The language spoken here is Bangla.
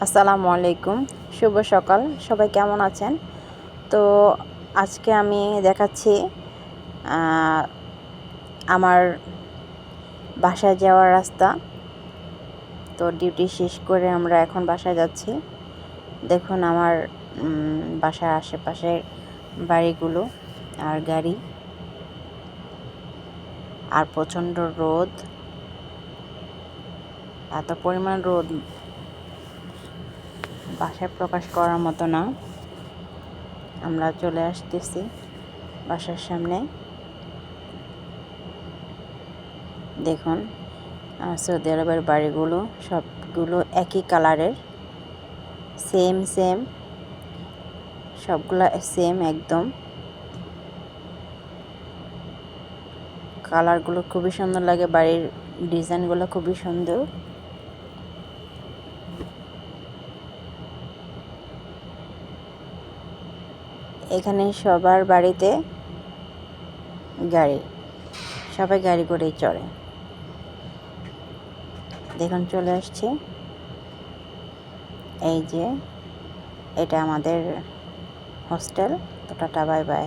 আসসালামু আলাইকুম, শুভ সকাল। সবাই কেমন আছেন? তো আজকে আমি দেখাচ্ছি আমার বাসায় যাওয়ার রাস্তা। তো ডিউটি শেষ করে আমরা এখন বাসায় যাচ্ছি। দেখুন আমার বাসার আশেপাশের বাড়িগুলো আর গাড়ি, আর প্রচণ্ড রোদ, এত পরিমাণ রোদ বাসায় প্রকাশ করার মতো না। আমরা চলে আসতেছি বাসার সামনে। দেখুন সৌদি আরবের বাড়িগুলো সবগুলো একই কালারের, সেম সবগুলা সেম একদম। কালারগুলো খুবই সুন্দর লাগে, বাড়ির ডিজাইনগুলো খুবই সুন্দর। এখানে সবার বাড়িতে গাড়ি, সবাই গাড়ি করেই চড়ে। দেখুন চলে আসছে, এই যে এটা আমাদের হোস্টেল। তো টাটা, বাই বাই।